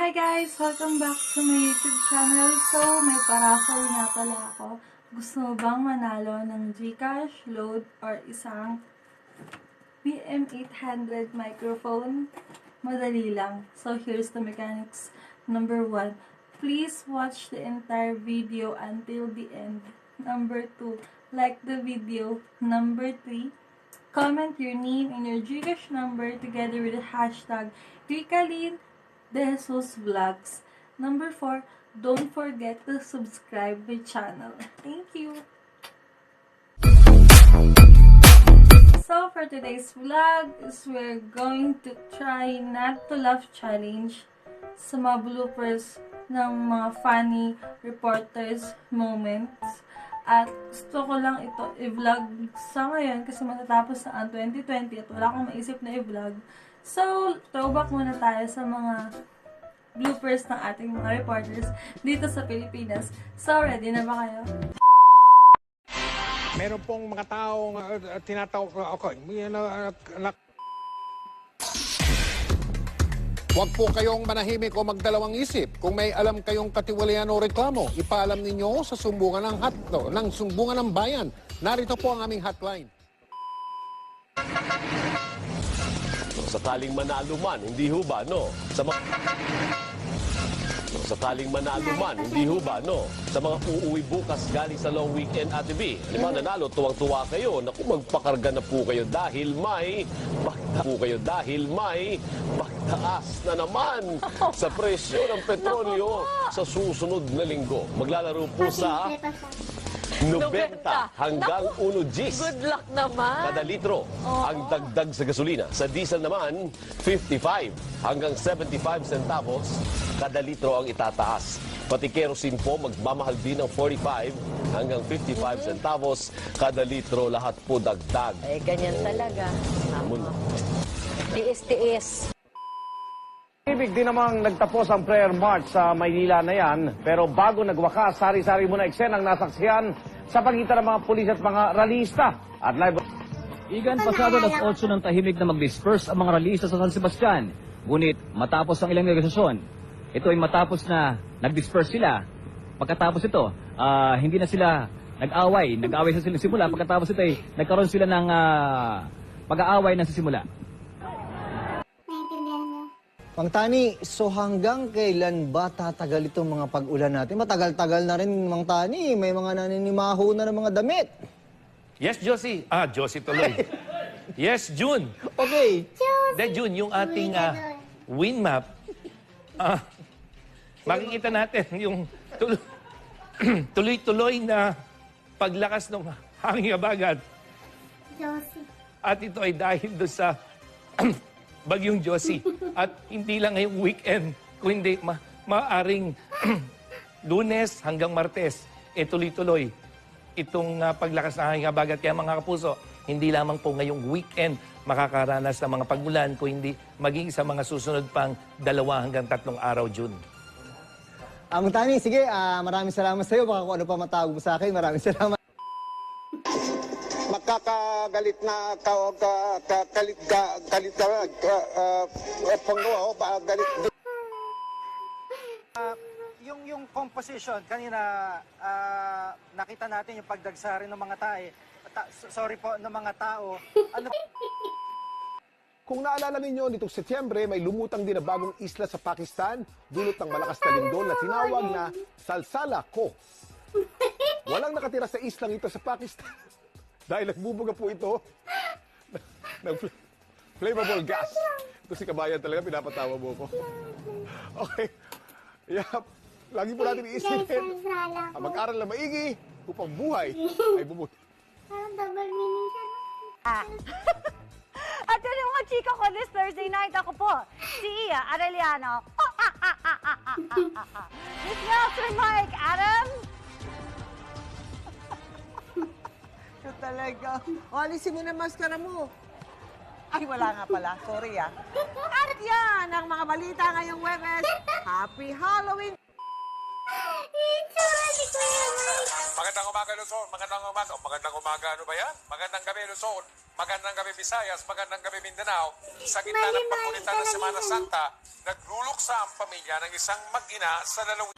Hi guys! Welcome back to my YouTube channel. So, may paraffle nga pala ako. Gusto mo bang manalo ng GCash, load, or isang PM800 microphone? Madali lang. So, here's the mechanics. Number 1, please watch the entire video until the end. Number 2, like the video. Number 3, comment your name and your GCash number together with the hashtag Ricalin Jesus Vlogs. Number 4, don't forget to subscribe my channel. Thank you! So for today's vlog is we're going to try not to laugh challenge sa mga bloopers ng mga funny reporters moments. At gusto ko lang ito i-vlog sa ngayon kasi matatapos na ang 2020 at wala akong maisip na i-vlog. So, throwback muna tayo sa mga bloopers ng ating mga reporters dito sa Pilipinas. So, ready na ba kayo? Meron pong mga taong tinatawag ako. Huwag po kayong manahimik o magdalawang isip. Kung may alam kayong katiwalian o reklamo, ipaalam ninyo sa sumbungan ng sumbungan ng bayan. Narito po ang aming hotline. Sakaling manalo man, hindi ho ba, no? Sakaling manalo man, hindi ho ba, no? Sa mga uuwi bukas galing sa long weekend, Ate B. Di ba nanalo, tuwang-tuwa kayo. Naku, magpakarga na po kayo dahil may pagtaas na naman sa presyo ng petrolyo sa susunod na linggo. Maglalaro po sa 90 hanggang 1 Gs. Good luck naman. Kada litro ang dagdag sa gasolina. Sa diesel naman, 55 hanggang 75 centavos kada litro ang itataas. Pati kerosene po magmamahal din ng 45 hanggang 55 centavos kada litro. Lahat po dagdag. Eh, ganyan talaga. Tiis-tiis. Ibig din namang nagtapos ang prayer march sa Maynila na yan, pero bago nagwakas, sari-sari muna eksenang nasaksihan sa pagitan ng mga pulis at mga ralista. At live... Igan, pasado alas 8 ng tahimik na mag-disperse ang mga ralista sa San Sebastian. Ngunit matapos ang ilang negosasyon, ito ay matapos na nag-disperse sila. Pagkatapos ito, hindi na sila nag-away sa simula. Pagkatapos ito ay nagkaroon sila ng pag-aaway na sa simula. Mang Tani, so hanggang kailan ba tatagal itong mga pag-ulan natin? Matagal-tagal na rin, Mang Tani. May mga naninimaho na ng mga damit. Yes, Josie. Josie tuloy. Yes, June. Okay. June, yung ating wind map, makikita natin yung tuloy-tuloy na paglakas ng hangin habagat. Josie. At ito ay dahil doon sa Bagyong Josie. At hindi lang ngayong weekend, kundi maaring Lunes hanggang Martes, tuloy-tuloy itong paglakas ng hangin habagat. Kaya mga kapuso, hindi lamang po ngayong weekend makakaranas ng mga pagulan, kundi maging sa mga susunod pang 2 hanggang 3 araw, June. Mang Tani, sige, maraming salamat sa iyo. Baka kung ano pa matawag mo sa akin, maraming salamat. Makakagalit na Yung composition, kanina nakita natin yung pagdagsari ng mga ng mga tao. Kung naalala ninyo, nitong Setyembre, may lumutang din na bagong isla sa Pakistan, dulot ng malakas na lindol na tinawag na Salsala Ko. Walang nakatira sa islang ito sa Pakistan dahil nagbubuga po ito ng flammable gas. Ito si Kabayan talaga, pinapatawa mo ko. Okay. Yap. Lagi po natin iisipin, mag-aral na maigi upang buhay ay bumuti. Parang double meaning siya. At yun yung mga chika ko this Thursday night. Ako po, si Iya Arellano. This Nelson Mike Adams. Ito talaga. Alisin mo na maskara mo. Ay, wala nga pala. Sorry At yan ang mga balita ngayong Webes. Happy Halloween! Itsura ni Kuya Mike. Magandang umaga, Luzon. Magandang umaga. Ano ba yan? Magandang gabi, Luzon. Magandang gabi Visayas, magandang gabi Mindanao. Sa gitna ng pagkulitan ng Semana Santa, nagluluksa ang pamilya ng isang mag-ina sa dalawang...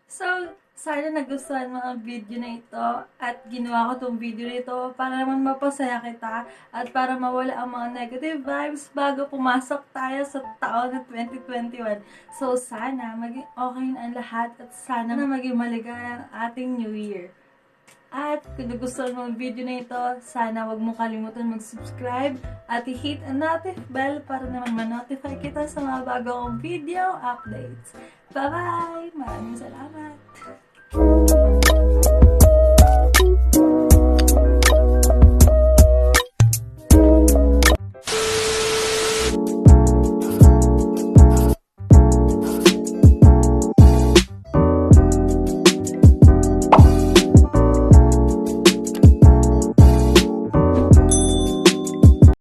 So, sana nagustuhan mo ang video na ito at ginawa ko tong video na ito para naman mapasaya kita at para mawala ang mga negative vibes bago pumasok tayo sa taon na 2021. So, sana maging okay na ang lahat at sana maging maligaya ang ating New Year. At kung nagustuhan mo ang video na ito, sana wag mo kalimutan mag-subscribe at i-hit ang notif bell para naman ma-notify kita sa mga bagong video updates. Bye-bye! Maraming salamat!